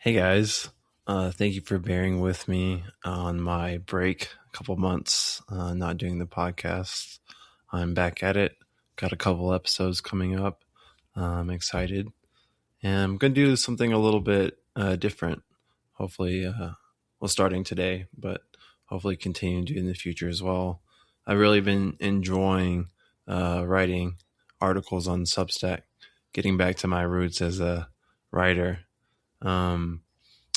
Hey guys, thank you for bearing with me on my break, a couple months not doing the podcast. I'm back at it. Got a couple episodes coming up. I'm excited, and I'm going to do something a little bit different. Hopefully, starting today, but hopefully continue to do in the future as well. I've really been enjoying writing articles on Substack, getting back to my roots as a writer.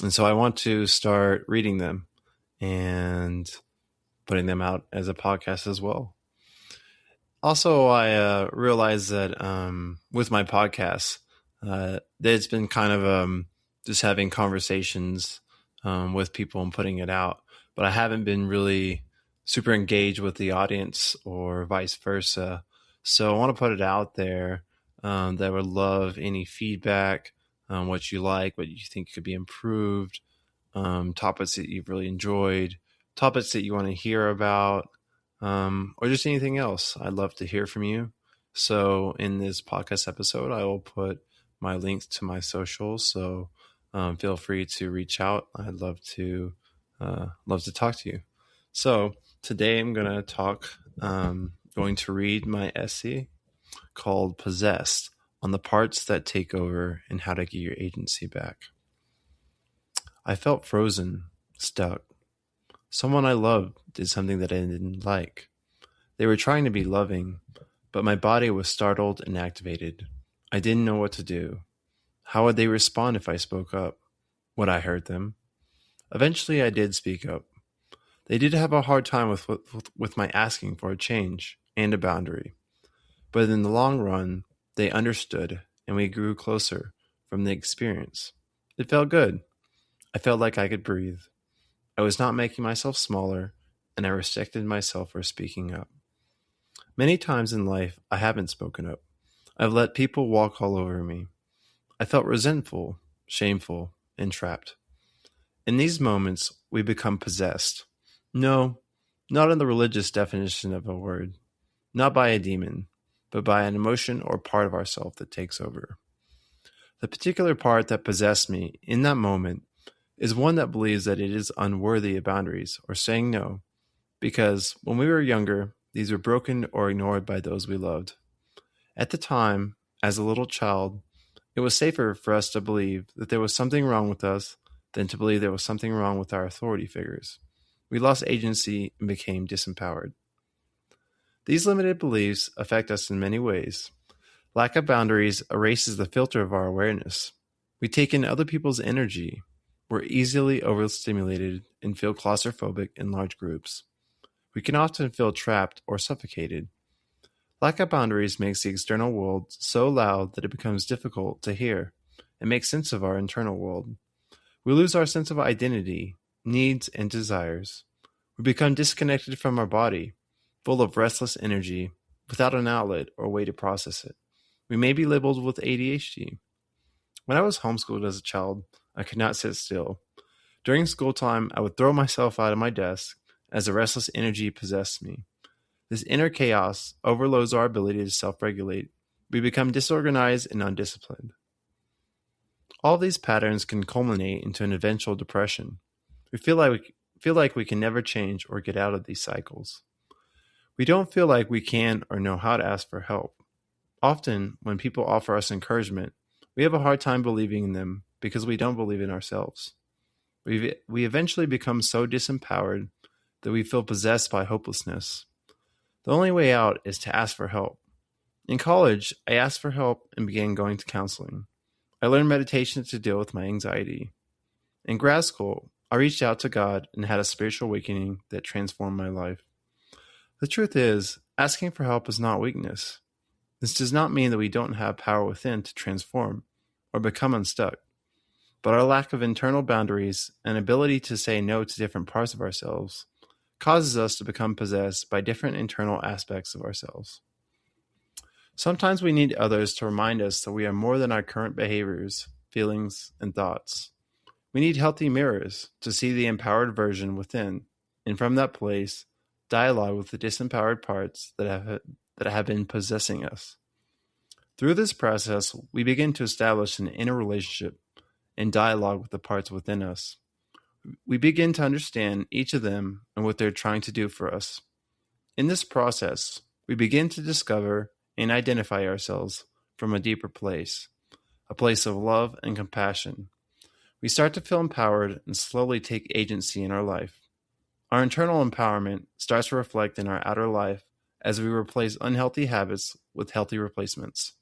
And so I want to start reading them and putting them out as a podcast as well. Also, I realized that with my podcast, that it's been kind of just having conversations with people and putting it out, but I haven't been really super engaged with the audience or vice versa. So I want to put it out there that I would love any feedback, what you like, what you think could be improved, topics that you've really enjoyed, topics that you want to hear about, or just anything else. I'd love to hear from you. So in this podcast episode, I will put my links to my socials. So feel free to reach out. I'd love to talk to you. So today I'm going to read my essay called "Possessed" on the parts that take over and how to get your agency back. I felt frozen, stuck. Someone I loved did something that I didn't like. They were trying to be loving, but my body was startled and activated. I didn't know what to do. How would they respond if I spoke up? Would I hurt them? Eventually, I did speak up. They did have a hard time with my asking for a change and a boundary. But in the long run, they understood, and we grew closer from the experience. It felt good. I felt like I could breathe. I was not making myself smaller, and I respected myself for speaking up. Many times in life, I haven't spoken up. I've let people walk all over me. I felt resentful, shameful, and trapped. In these moments, we become possessed. No, not in the religious definition of a word, not by a demon, but by an emotion or part of ourself that takes over. The particular part that possessed me in that moment is one that believes that it is unworthy of boundaries or saying no, because when we were younger, these were broken or ignored by those we loved. At the time, as a little child, it was safer for us to believe that there was something wrong with us than to believe there was something wrong with our authority figures. We lost agency and became disempowered. These limited beliefs affect us in many ways. Lack of boundaries erases the filter of our awareness. We take in other people's energy. We're easily overstimulated and feel claustrophobic in large groups. We can often feel trapped or suffocated. Lack of boundaries makes the external world so loud that it becomes difficult to hear and make sense of our internal world. We lose our sense of identity, needs, and desires. We become disconnected from our body, full of restless energy, without an outlet or way to process it. We may be labeled with ADHD. When I was homeschooled as a child, I could not sit still. During school time, I would throw myself out of my desk as a restless energy possessed me. This inner chaos overloads our ability to self-regulate. We become disorganized and undisciplined. All these patterns can culminate into an eventual depression. We feel like we can never change or get out of these cycles. We don't feel like we can or know how to ask for help. Often, when people offer us encouragement, we have a hard time believing in them because we don't believe in ourselves. We eventually become so disempowered that we feel possessed by hopelessness. The only way out is to ask for help. In college, I asked for help and began going to counseling. I learned meditation to deal with my anxiety. In grad school, I reached out to God and had a spiritual awakening that transformed my life. The truth is, asking for help is not weakness. This does not mean that we don't have power within to transform or become unstuck, but our lack of internal boundaries and ability to say no to different parts of ourselves causes us to become possessed by different internal aspects of ourselves. Sometimes we need others to remind us that we are more than our current behaviors, feelings, and thoughts. We need healthy mirrors to see the empowered version within, and from that place, dialogue with the disempowered parts that have been possessing us. Through this process, we begin to establish an inner relationship in dialogue with the parts within us. We begin to understand each of them and what they're trying to do for us. In this process, we begin to discover and identify ourselves from a deeper place, a place of love and compassion. We start to feel empowered and slowly take agency in our life. Our internal empowerment starts to reflect in our outer life as we replace unhealthy habits with healthy replacements.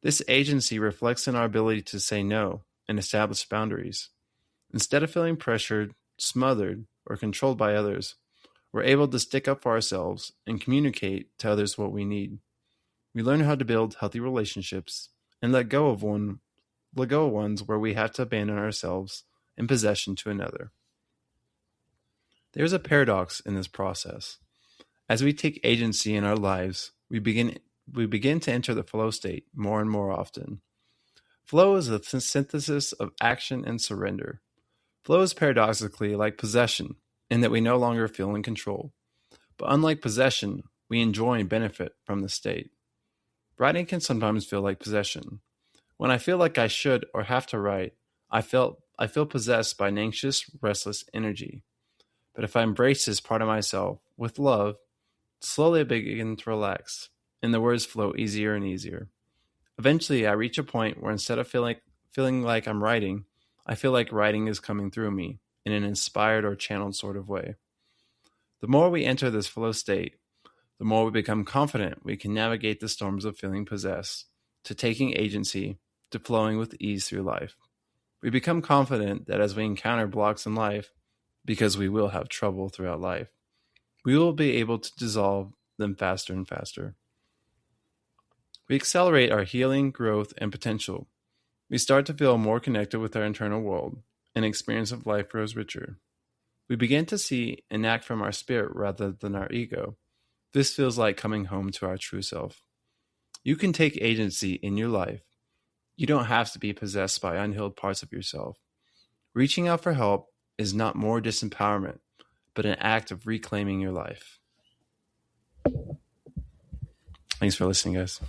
This agency reflects in our ability to say no and establish boundaries. Instead of feeling pressured, smothered, or controlled by others, we're able to stick up for ourselves and communicate to others what we need. We learn how to build healthy relationships and let go of ones where we have to abandon ourselves in possession to another. There's a paradox in this process. As we take agency in our lives, we begin to enter the flow state more and more often. Flow is a synthesis of action and surrender. Flow is paradoxically like possession in that we no longer feel in control. But unlike possession, we enjoy and benefit from the state. Writing can sometimes feel like possession. When I feel like I should or have to write, I feel possessed by an anxious, restless energy. But if I embrace this part of myself with love, slowly I begin to relax, and the words flow easier and easier. Eventually, I reach a point where instead of feeling like I'm writing, I feel like writing is coming through me in an inspired or channeled sort of way. The more we enter this flow state, the more we become confident we can navigate the storms of feeling possessed, to taking agency, to flowing with ease through life. We become confident that as we encounter blocks in life, because we will have trouble throughout life, we will be able to dissolve them faster and faster. We accelerate our healing, growth, and potential. We start to feel more connected with our internal world, and experience of life grows richer. We begin to see and act from our spirit rather than our ego. This feels like coming home to our true self. You can take agency in your life. You don't have to be possessed by unhealed parts of yourself. Reaching out for help is not more disempowerment, but an act of reclaiming your life. Thanks for listening, guys.